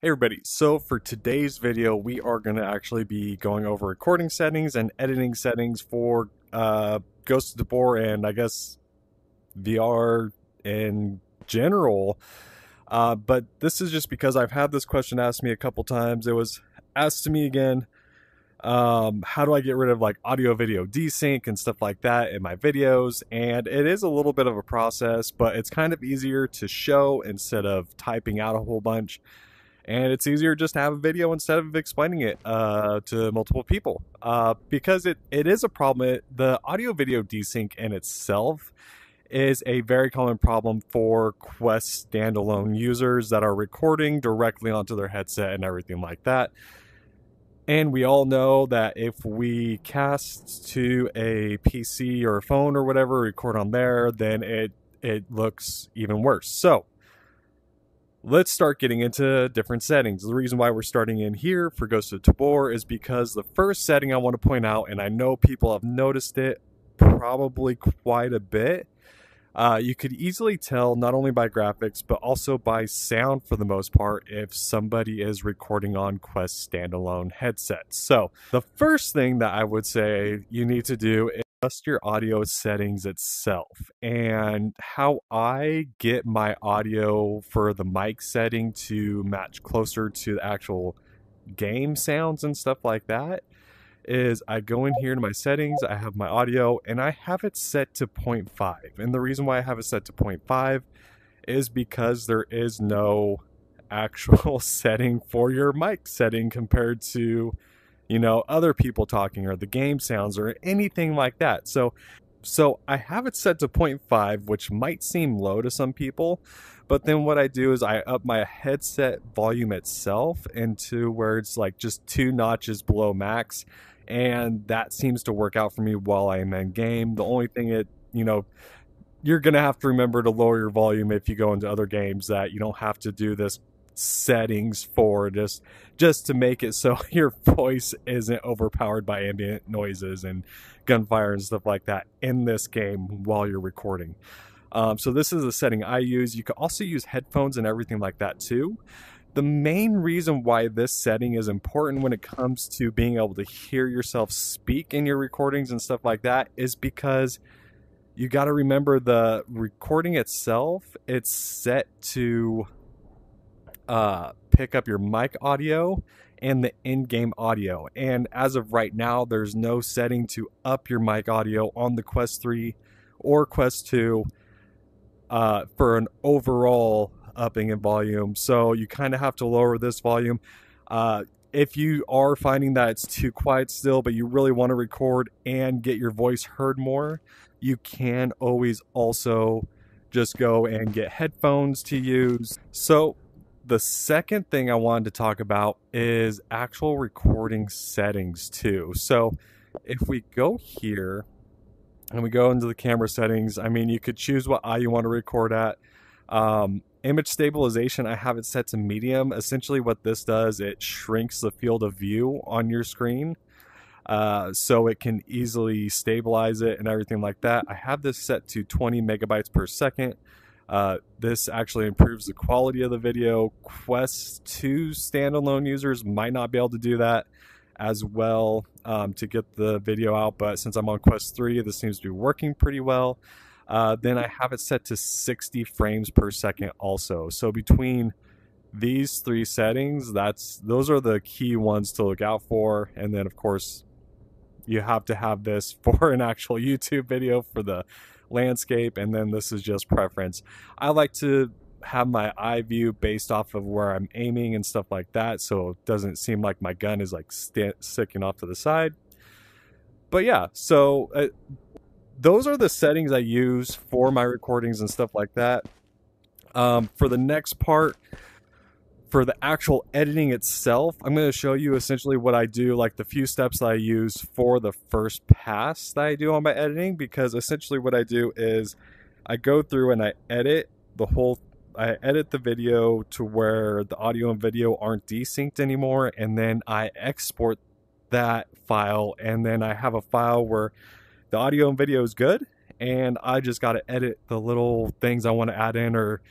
Hey everybody, so for today's video we are going to actually be going over recording settings and editing settings for Ghost of the Boar and I guess VR in general. But this is just because I've had this question asked me a couple times. It was asked to me again, how do I get rid of like audio video desync and stuff like that in my videos? And it is a little bit of a process, but it's kind of easier to show instead of typing out a whole bunch. And it's easier just to have a video instead of explaining it to multiple people because it is a problem. The audio video desync in itself is a very common problem for Quest standalone users that are recording directly onto their headset and everything like that. And we all know that if we cast to a PC or a phone or whatever, record on there, then it looks even worse. So let's start getting into different settings. The reason why we're starting in here for Ghost of Tabor is because the first setting I want to point out, and I know people have noticed it probably quite a bit, you could easily tell not only by graphics but also by sound for the most part if somebody is recording on Quest standalone headsets. So the first thing that I would say you need to do is adjust your audio settings itself. And how I get my audio for the mic setting to match closer to the actual game sounds and stuff like that is I go in here to my settings, I have my audio, and I have it set to 0.5. And the reason why I have it set to 0.5 is because there is no actual setting for your mic setting compared to, you know, other people talking or the game sounds or anything like that. So I have it set to 0.5, which might seem low to some people, but then what I do is I up my headset volume itself into where it's like just 2 notches below max, and that seems to work out for me while I am in game. The only thing you're gonna have to remember to lower your volume if you go into other games, that you don't have to do this settings for just to make it so your voice isn't overpowered by ambient noises and gunfire and stuff like that in this game while you're recording. So this is the setting I use. You can also use headphones and everything like that too. The main reason why this setting is important when it comes to being able to hear yourself speak in your recordings and stuff like that is because you got to remember the recording itself, it's set to pick up your mic audio and the in-game audio. And as of right now, there's no setting to up your mic audio on the Quest 3 or Quest 2 for an overall upping in volume. So you kind of have to lower this volume. If you are finding that it's too quiet still, but you really want to record and get your voice heard more, you can always also just go and get headphones to use. So the second thing I wanted to talk about is actual recording settings too. So if we go here and we go into the camera settings, I mean, you could choose what eye you want to record at. Image stabilization, I have it set to medium. Essentially what this does, it shrinks the field of view on your screen so it can easily stabilize it and everything like that. I have this set to 20 megabytes per second. This actually improves the quality of the video. Quest 2 standalone users might not be able to do that as well to get the video out, but since I'm on Quest 3, this seems to be working pretty well. Then I have it set to 60 frames per second also. So between these 3 settings, those are the key ones to look out for. And then of course you have to have this for an actual YouTube video for the landscape, and then this is just preference. I like to have my eye view based off of where I'm aiming and stuff like that, so it doesn't seem like my gun is like sticking off to the side. But yeah, so those are the settings I use for my recordings and stuff like that. For the next part, for the actual editing itself, I'm going to show you essentially what I do, like the few steps that I use for the first pass that I do on my editing, because essentially what I do is I go through and I edit the video to where the audio and video aren't desynced anymore, and then I export that file, and then I have a file where the audio and video is good, and I just got to edit the little things I want to add in or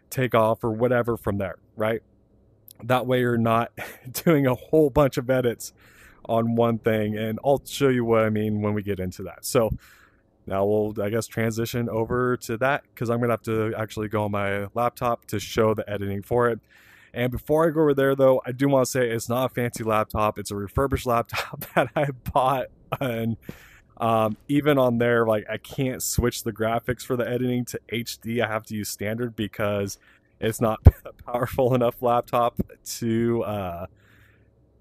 take off or whatever from there, right? That way you're not doing a whole bunch of edits on one thing, and I'll show you what I mean when we get into that. So now we'll, I guess, transition over to that because I'm gonna have to actually go on my laptop to show the editing for it. And before I go over there, though, I do want to say it's not a fancy laptop. It's a refurbished laptop that I bought, and even on there, like, I can't switch the graphics for the editing to HD. I have to use standard because it's not a powerful enough laptop to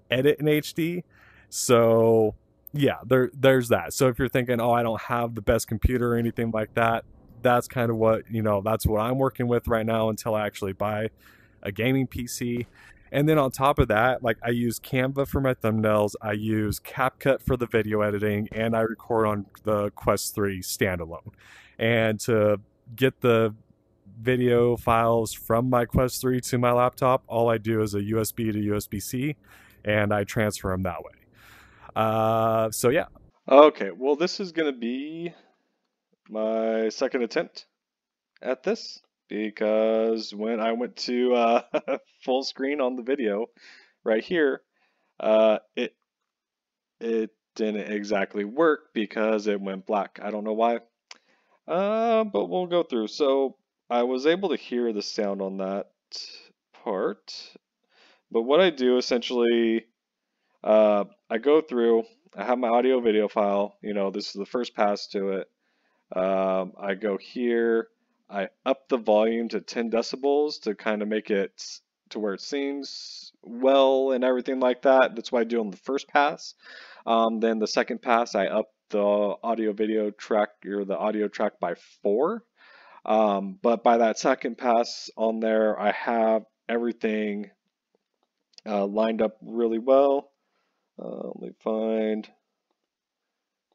edit in HD. So yeah, there's that. So if you're thinking, oh, I don't have the best computer or anything like that, that's kind of what, that's what I'm working with right now until I actually buy a gaming PC. And then on top of that, like, I use Canva for my thumbnails, I use CapCut for the video editing, and I record on the Quest 3 standalone. And to get the video files from my Quest 3 to my laptop, all I do is a USB to USB-C, and I transfer them that way. So yeah. Okay, well, this is going to be my second attempt at this because when I went to full screen on the video right here, it didn't exactly work because it went black. I don't know why, but we'll go through. So I was able to hear the sound on that part, but what I do essentially, I go through, I have my audio video file, this is the first pass to it. I go here, I up the volume to 10 decibels to kind of make it to where it seems well and everything like that. That's what I do on the first pass. Then the second pass, I up the audio video track or the audio track by 4. But by that second pass on there, I have everything lined up really well. Let me find,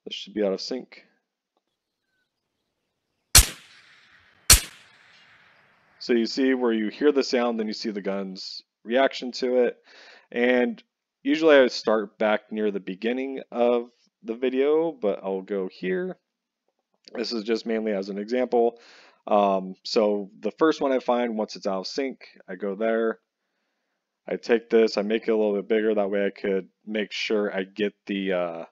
this should be out of sync. So you see where you hear the sound, then you see the gun's reaction to it. And usually I would start back near the beginning of the video, but I'll go here. This is just mainly as an example. So the first one I find, once it's out of sync, I go there. I take this, I make it a little bit bigger. That way I could make sure I get the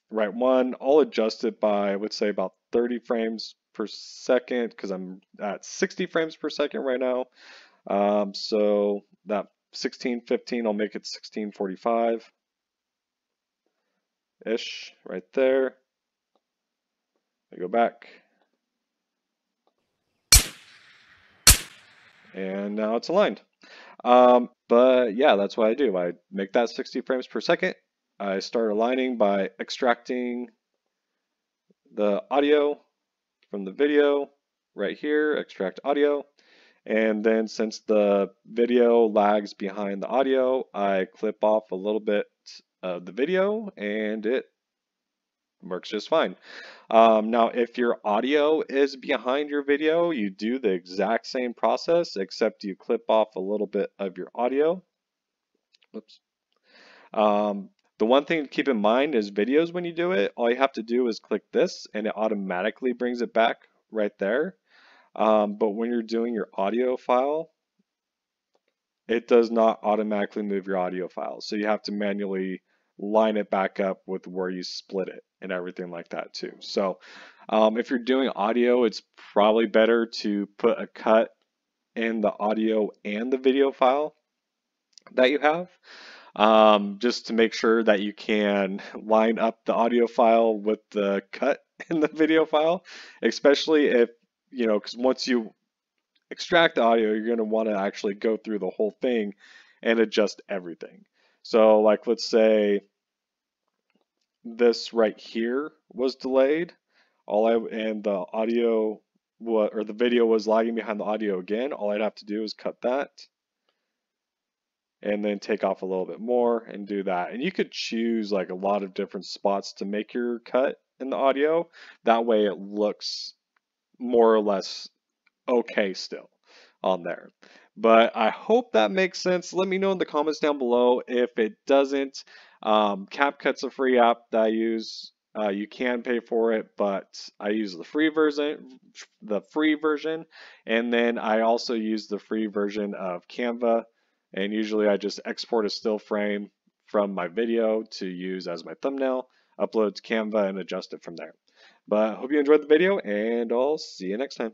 right one. I'll adjust it by, I would say, about 30 frames per second because I'm at 60 frames per second right now. So that 1615, I'll make it 1645-ish right there. I go back. And now it's aligned. But yeah, that's what I do. I make that 60 frames per second. I start aligning by extracting the audio from the video right here, extract audio. And then since the video lags behind the audio, I clip off a little bit of the video and it works just fine. Now, if your audio is behind your video, you do the exact same process, except you clip off a little bit of your audio. Oops. The one thing to keep in mind is videos, when you do it, all you have to do is click this and it automatically brings it back right there. But when you're doing your audio file, it does not automatically move your audio file. So you have to manually line it back up with where you split it and everything like that too. So if you're doing audio, it's probably better to put a cut in the audio and the video file that you have, just to make sure that you can line up the audio file with the cut in the video file, especially if, because once you extract the audio, you're going to want to actually go through the whole thing and adjust everything. So like, let's say this right here was delayed, and the audio or the video was lagging behind the audio again, all I'd have to do is cut that and then take off a little bit more and do that. And you could choose like a lot of different spots to make your cut in the audio. That way it looks more or less okay still on there. But I hope that makes sense. Let me know in the comments down below if it doesn't. CapCut's a free app that I use. You can pay for it, but I use the free version, and then I also use the free version of Canva. And usually I just export a still frame from my video to use as my thumbnail, upload to Canva, and adjust it from there. But I hope you enjoyed the video, and I'll see you next time.